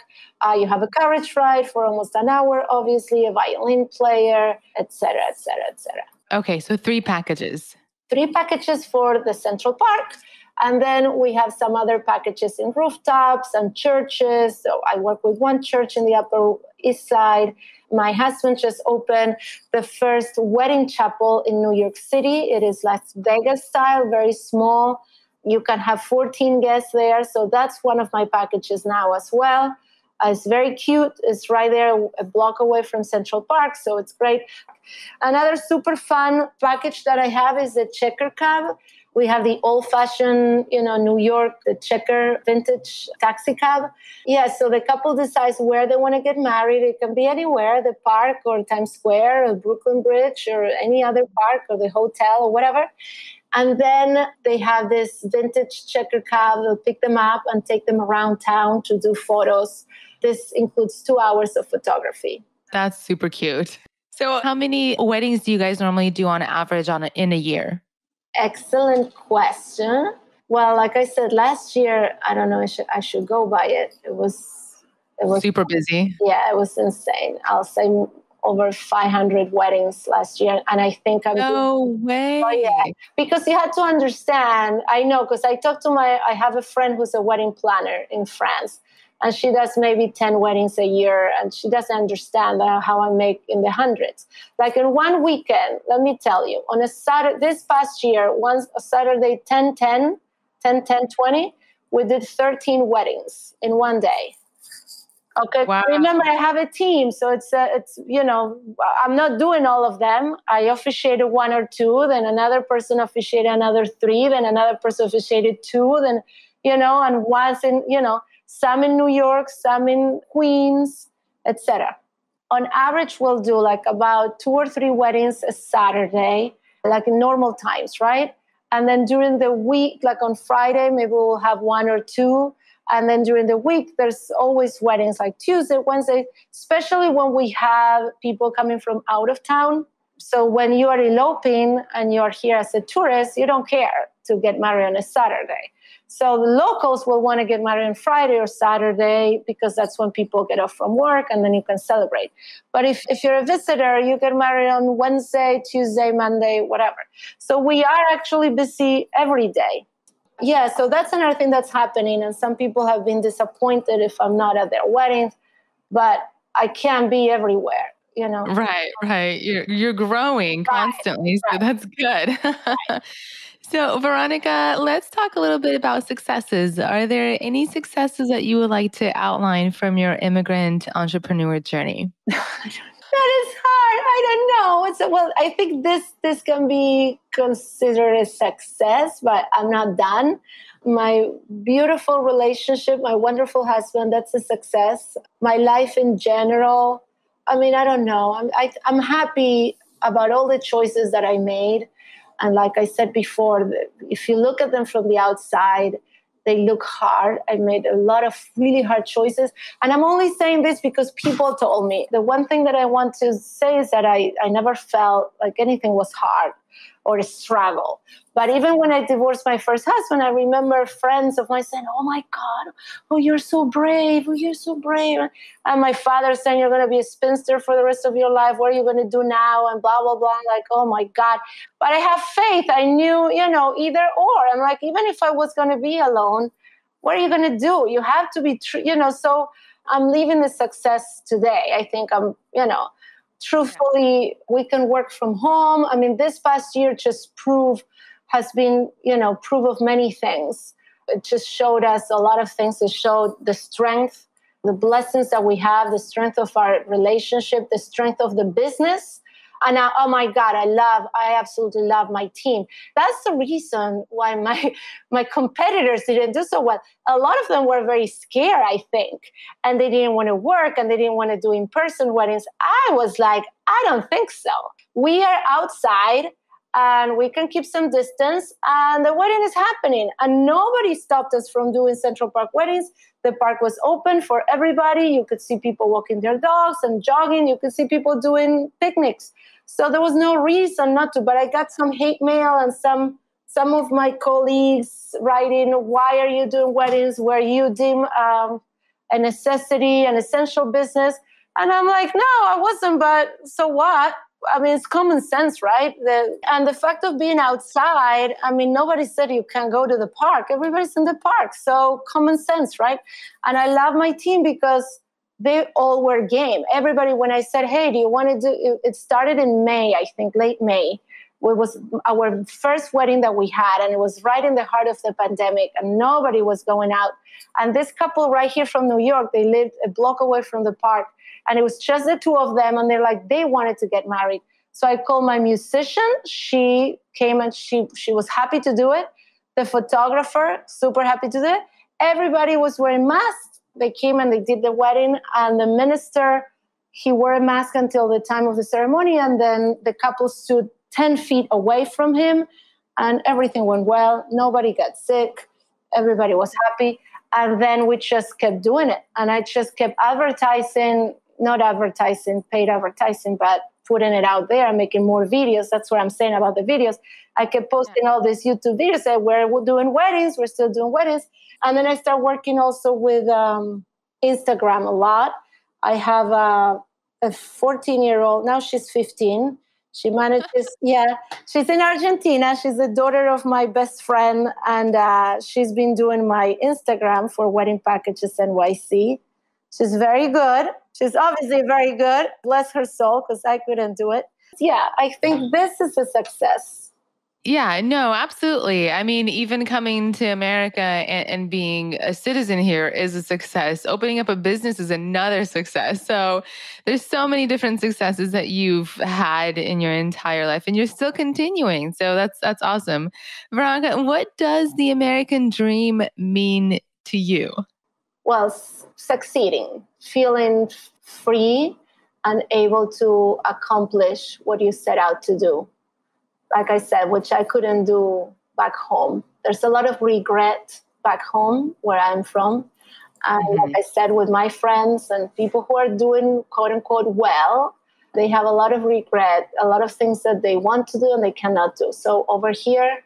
You have a carriage ride for almost an hour, obviously, a violin player, et cetera, et cetera, et cetera. Okay. So 3 packages. 3 packages for the Central Park. And then we have some other packages in rooftops and churches. So I work with one church in the Upper East Side. My husband just opened the first wedding chapel in New York City. It is Las Vegas style, very small. You can have 14 guests there. So that's one of my packages now as well. It's very cute. It's right there a block away from Central Park. So it's great. Another super fun package that I have is the checker cab, We have the old-fashioned, New York, the checker vintage taxi cab. Yeah, so the couple decides where they want to get married. It can be anywhere, the park or Times Square or Brooklyn Bridge or any other park or the hotel or whatever. And then they have this vintage checker cab. They'll pick them up and take them around town to do photos. This includes 2 hours of photography. That's super cute. So how many weddings do you guys normally do on average in a year? Excellent question. Well, like I said, last year, I don't know, I should go by it. It was super busy. Yeah, it was insane. I'll say over 500 weddings last year. And I think No way. Oh, yeah. Because you had to understand, I know, because I have a friend who's a wedding planner in France. And she does maybe 10 weddings a year. And she doesn't understand how I make in the hundreds. Like in one weekend, let me tell you, on a Saturday, this past year, a Saturday, 10-10, 10-10-20, we did 13 weddings in one day. Okay. Wow. Remember, I have a team. So it's I'm not doing all of them. I officiated 1 or 2, then another person officiated another 3, then another person officiated 2, then, and once in, some in New York, some in Queens, etc. On average, we'll do like about 2 or 3 weddings a Saturday, like in normal times, right? And then during the week, like on Friday, maybe we'll have 1 or 2. And then during the week, there's always weddings like Tuesday, Wednesday, especially when we have people coming from out of town. So when you are eloping and you're here as a tourist, you don't care to get married on a Saturday. So the locals will want to get married on Friday or Saturday because that's when people get off from work and then you can celebrate. But if you're a visitor, you get married on Wednesday, Tuesday, Monday, whatever. So we are actually busy every day. Yeah, so that's another thing that's happening. And some people have been disappointed if I'm not at their weddings, but I can't be everywhere, Right. You're growing constantly, so that's good. Right. So Veronica, let's talk a little bit about successes. Are there any successes that you would like to outline from your immigrant entrepreneur journey? That is hard. I don't know. I think this can be considered a success, but I'm not done. My beautiful relationship, my wonderful husband, that's a success. My life in general, I don't know. I'm happy about all the choices that I made. And like I said before, if you look at them from the outside, they look hard. I made a lot of really hard choices. And I'm only saying this because people told me. The one thing that I want to say is that I never felt like anything was hard or a struggle. But even when I divorced my first husband, I remember friends of mine saying, "Oh my God, you're so brave. Oh, you're so brave." And my father saying, "You're going to be a spinster for the rest of your life. What are you going to do now?" And blah, blah, blah. I'm like, oh my God. But I have faith. I knew, either or. I'm like, even if I was going to be alone, what are you going to do? You have to be true, so I'm living the success today. I think I'm, truthfully, we can work from home. This past year just has been, proof of many things. It just showed us a lot of things. It showed the strength, the blessings that we have, the strength of our relationship, the strength of the business. And oh my God, I absolutely love my team. That's the reason why my competitors didn't do so well. A lot of them were very scared, I think, and they didn't want to work and they didn't want to do in-person weddings. I was like, I don't think so. We are outside and we can keep some distance and the wedding is happening. And nobody stopped us from doing Central Park weddings. The park was open for everybody. You could see people walking their dogs and jogging. You could see people doing picnics. So there was no reason not to. But I got some hate mail and some of my colleagues writing, "Why are you doing weddings where you deem a necessity, an essential business?" And I'm like, no, I wasn't. But so what? It's common sense, right? And the fact of being outside, nobody said you can't go to the park. Everybody's in the park. So common sense, right? And I love my team because they all were game. Everybody, when I said, "Hey, do you want to do," it started in May, I think, late May. It was our first wedding that we had, and it was right in the heart of the pandemic, and nobody was going out. And this couple right here from New York, they lived a block away from the park. And it was just the two of them. And they're like, they wanted to get married. So I called my musician. She came and she was happy to do it. The photographer, super happy to do it. Everybody was wearing masks. They came and they did the wedding. And the minister, he wore a mask until the time of the ceremony. And then the couple stood 10 feet away from him. And everything went well. Nobody got sick. Everybody was happy. And then we just kept doing it. And I just kept advertising, not advertising, paid advertising, but putting it out there and making more videos. That's what I'm saying about the videos. I kept posting all these YouTube videos that we're doing weddings. We're still doing weddings. And then I start working also with Instagram a lot. I have a 14-year-old. Now she's 15. She manages, she's in Argentina. She's the daughter of my best friend. And she's been doing my Instagram for Wedding Packages NYC. She's very good. She's obviously very good. Bless her soul, because I couldn't do it. Yeah, I think this is a success. Yeah, no, absolutely. I mean, even coming to America and being a citizen here is a success. Opening up a business is another success. So there's so many different successes that you've had in your entire life, and you're still continuing. So that's awesome. Veronica, what does the American dream mean to you? Well, succeeding, feeling free and able to accomplish what you set out to do. Like I said, which I couldn't do back home. There's a lot of regret back home where I'm from. And like I said, with my friends and people who are doing quote unquote well, they have a lot of regret, a lot of things that they want to do and they cannot do. So over here,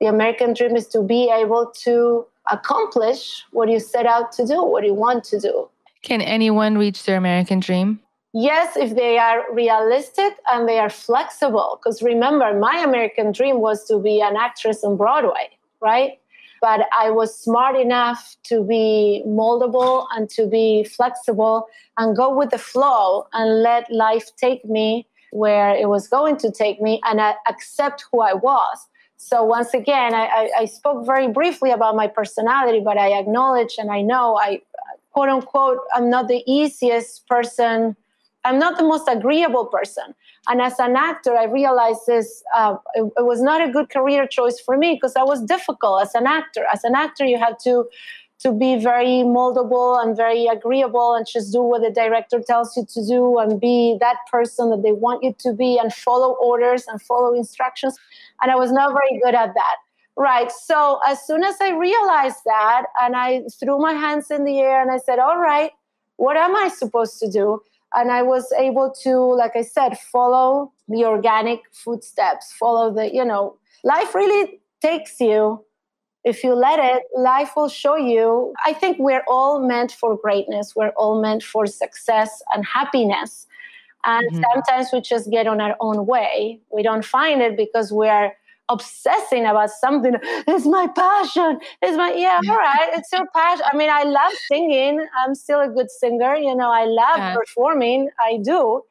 the American dream is to be able to accomplish what you set out to do, what you want to do. Can anyone reach their American dream? Yes, if they are realistic and they are flexible. Because remember, my American dream was to be an actress on Broadway, right? But I was smart enough to be moldable and to be flexible and go with the flow and let life take me where it was going to take me and accept who I was. So once again, I spoke very briefly about my personality, but I acknowledge and I know I, quote unquote, I'm not the easiest person. I'm not the most agreeable person. And as an actor, I realized this, it was not a good career choice for me because I was difficult as an actor. As an actor, you have to be very moldable and very agreeable and just do what the director tells you to do and be that person that they want you to be and follow orders and follow instructions. And I was not very good at that. Right. So as soon as I realized that, and I threw my hands in the air and I said, all right, what am I supposed to do? And I was able to, like I said, follow the organic footsteps, follow the, life really takes you. If you let it, life will show you. I think we're all meant for greatness. We're all meant for success and happiness. And sometimes we just get on our own way. We don't find it because we are obsessing about something. It's my passion. All right. It's your passion. I mean, I love singing. I'm still a good singer. I love performing. I do.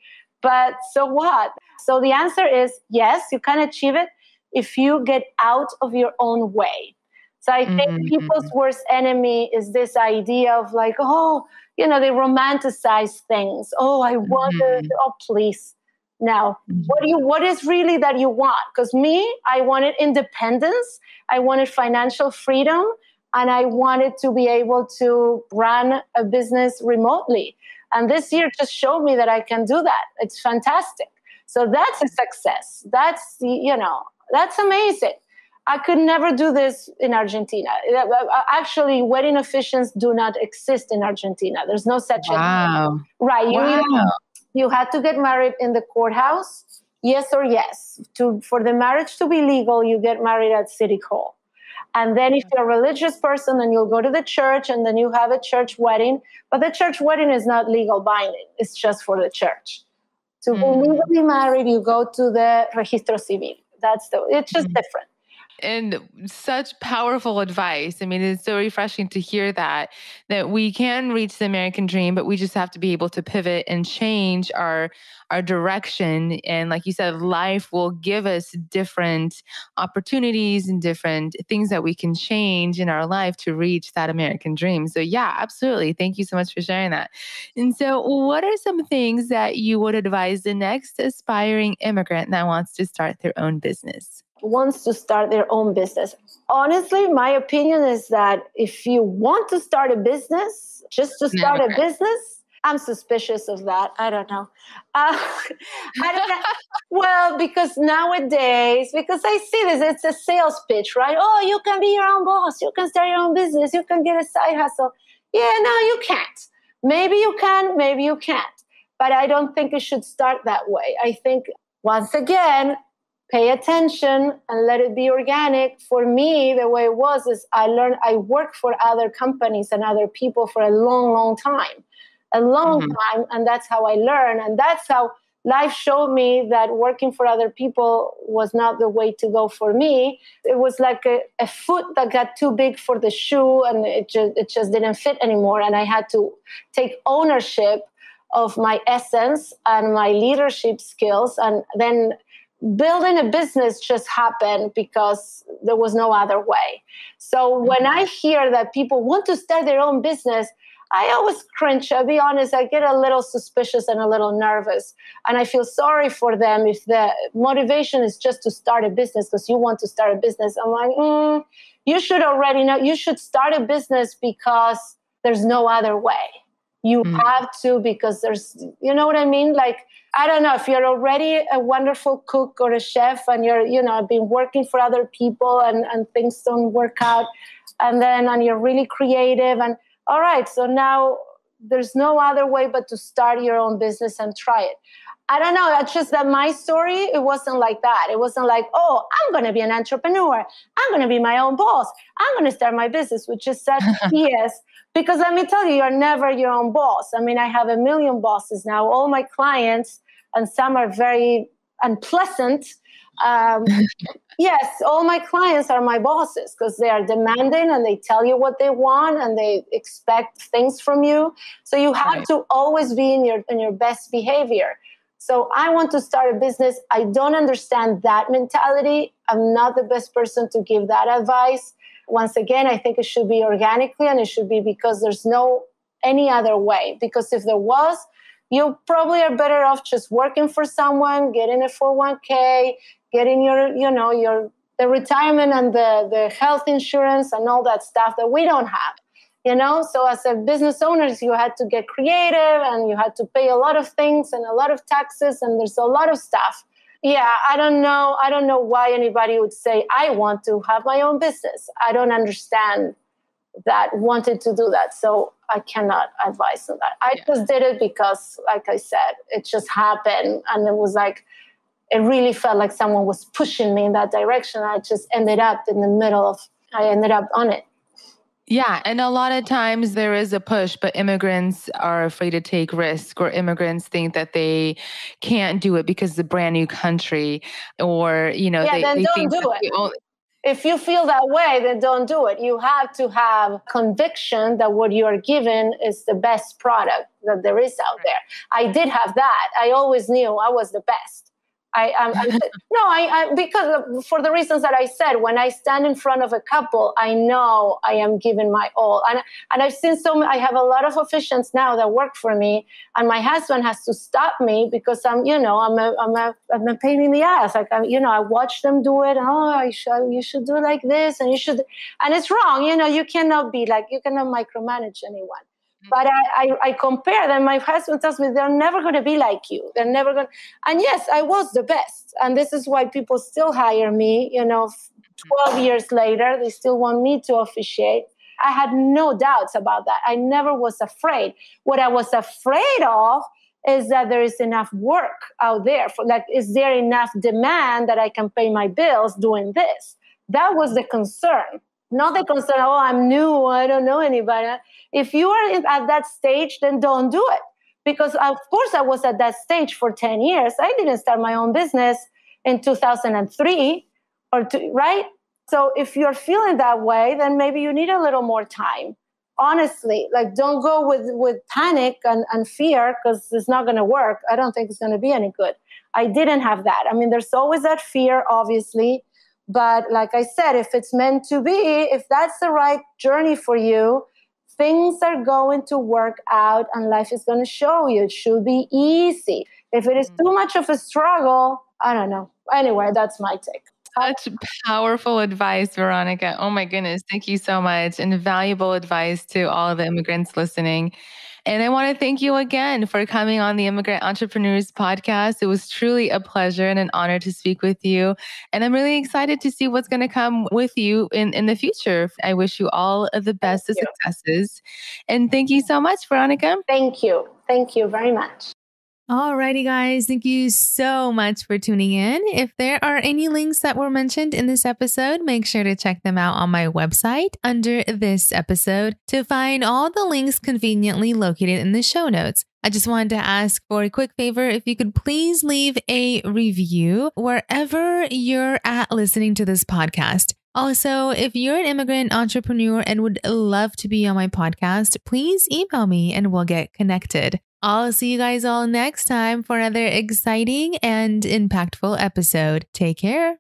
But so what? So the answer is yes, you can achieve it if you get out of your own way. So I think people's worst enemy is this idea of like, they romanticize things. Oh, I want to, please. Now, what is really that you want? Because I wanted independence, I wanted financial freedom, and I wanted to be able to run a business remotely. And this year just showed me that I can do that. It's fantastic. So that's a success. That's that's amazing. I could never do this in Argentina. Actually, wedding officiants do not exist in Argentina. There's no such thing. Right. You had to get married in the courthouse, yes or yes. For the marriage to be legal, you get married at City Hall. And then if you're a religious person, then you'll go to the church and then you have a church wedding. But the church wedding is not legal binding. It's just for the church. To be legally married, you go to the registro civil. It's just different. And such powerful advice. I mean, it's so refreshing to hear that we can reach the American dream, but we just have to be able to pivot and change our direction. And like you said, life will give us different opportunities and different things that we can change in our life to reach that American dream. So yeah, absolutely. Thank you so much for sharing that. And so what are some things that you would advise the next aspiring immigrant that wants to start their own business? Wants to start their own business. Honestly, my opinion is that if you want to start a business, just to start a business, I'm suspicious of that. I don't know. I don't know. Well, because nowadays, because I see this, it's a sales pitch, right? Oh, you can be your own boss. You can start your own business. You can get a side hustle. Yeah, no, you can't. Maybe you can, maybe you can't. But I don't think it should start that way. I think, once again, pay attention and let it be organic. For me, the way it was is I worked for other companies and other people for a long, long time. And that's how I learned. And that's how life showed me that working for other people was not the way to go for me. It was like a foot that got too big for the shoe, and it just didn't fit anymore. And I had to take ownership of my essence and my leadership skills. And then building a business just happened because there was no other way. So when I hear that people want to start their own business, I always cringe. I'll be honest, I get a little suspicious and a little nervous. And I feel sorry for them if the motivation is just to start a business because you want to start a business. I'm like, you should already know. You should start a business because there's no other way. You have to, because there's, you know what I mean? Like, I don't know, if you're already a wonderful cook or a chef and you're, been working for other people and things don't work out, and you're really creative, and all right, so now there's no other way but to start your own business and try it. I don't know. It's just that my story, it wasn't like that. It wasn't like, oh, I'm going to be an entrepreneur. I'm going to be my own boss. I'm going to start my business, which is such BS. Because let me tell you, you're never your own boss. I mean, I have a million bosses now. All my clients, and some are very unpleasant. Yes, all my clients are my bosses because they are demanding and they tell you what they want and they expect things from you. So you have to always be in your best behavior. So I want to start a business. I don't understand that mentality. I'm not the best person to give that advice. Once again, I think it should be organically, and it should be because there's no any other way. Because if there was, you probably are better off just working for someone, getting a 401k, getting the retirement and the health insurance and all that stuff that we don't have. So as a business owners, you had to get creative and you had to pay a lot of things and a lot of taxes, and there's a lot of stuff. Yeah, I don't know why anybody would say, I want to have my own business. I don't understand that wanted to do that. So I cannot advise on that. I just did it because, like I said, it just happened. And it was like, it really felt like someone was pushing me in that direction. I just ended up on it. Yeah. And a lot of times there is a push, but immigrants are afraid to take risk, or immigrants think that they can't do it because it's a brand new country, or, then don't do it. If you feel that way, then don't do it. You have to have conviction that what you are given is the best product that there is out there. I did have that. I always knew I was the best. Because for the reasons that I said, when I stand in front of a couple, I know I am giving my all. And I've seen I have a lot of officiants now that work for me, and my husband has to stop me because I'm a pain in the ass. Like, I watch them do it. Oh, you should do it like this, and you should, and it's wrong. You cannot micromanage anyone. But I compare them. My husband tells me they're never going to be like you. They're never going to. And yes, I was the best. And this is why people still hire me. 12 years later, they still want me to officiate. I had no doubts about that. I never was afraid. What I was afraid of is that there is enough work out there. Is there enough demand that I can pay my bills doing this? That was the concern. Not the concern, oh, I'm new, I don't know anybody. If you are at that stage, then don't do it. Because, of course, I was at that stage for 10 years. I didn't start my own business in 2003, right? So if you're feeling that way, then maybe you need a little more time. Honestly, like don't go with panic and fear because it's not going to work. I don't think it's going to be any good. I didn't have that. I mean, there's always that fear, obviously. But like I said, if it's meant to be, if that's the right journey for you, things are going to work out and life is going to show you. It should be easy. If it is too much of a struggle, I don't know. Anyway, that's my take. Such powerful advice, Veronica. Oh my goodness. Thank you so much. And valuable advice to all of the immigrants listening. And I want to thank you again for coming on the Immigrant Entrepreneurs podcast. It was truly a pleasure and an honor to speak with you. And I'm really excited to see what's going to come with you in the future. I wish you all of the best of successes. And thank you so much, Veronica. Thank you. Thank you very much. Alrighty, guys. Thank you so much for tuning in. If there are any links that were mentioned in this episode, make sure to check them out on my website under this episode to find all the links conveniently located in the show notes. I just wanted to ask for a quick favor. If you could please leave a review wherever you're at listening to this podcast. Also, if you're an immigrant entrepreneur and would love to be on my podcast, please email me and we'll get connected. I'll see you guys all next time for another exciting and impactful episode. Take care.